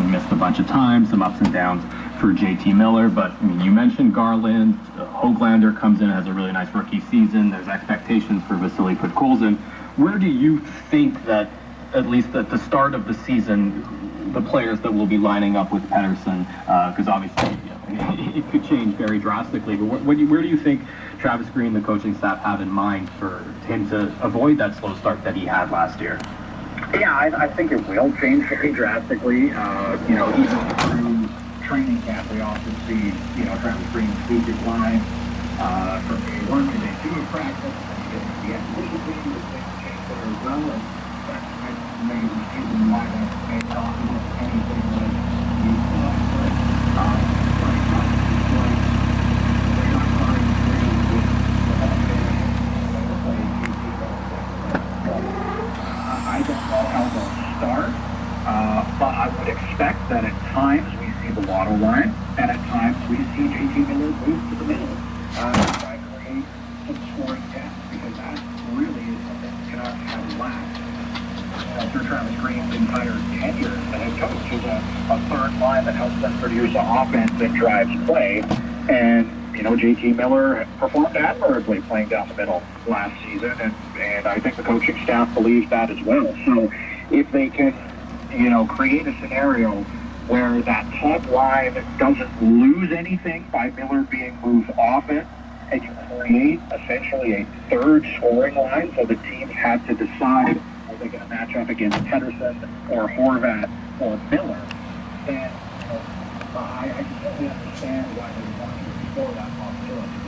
missed a bunch of times, some ups and downs for JT Miller. But I mean, you mentioned Garland. Hoglander comes in, has a really nice rookie season. There's expectations for Vasily Podkolzin. Where do you think that, at least at the start of the season, the players that will be lining up with Pettersson, because obviously it could change very drastically, but where do you think Travis Green, the coaching staff, have in mind for him to avoid that slow start that he had last year? Yeah, I think it will change very drastically. Even through training camp, we often see, Travis Green tweak his line from day one to day two of practice. The exhibition team is going to change there as well. And that's maybe the reason why they talk about anything that you thought. I don't know how they'll start, but I would expect that at times we see the Waddle line, and at times we see JT Miller move to the middle. Try to create some scoring depth, because that really is something Canucks have lacked. Through Travis Green's entire tenure as the head coach, is a third line that helps them produce offense and drives play. And JT Miller performed admirably playing down the middle last season, and I think the coaching staff believes that as well. So if they can, create a scenario where that top line doesn't lose anything by Miller being moved off it, and you create essentially a third scoring line, so the teams have to decide are they going to match up against Pettersson or Horvat or Miller, then I completely understand why they want to explore that possibility.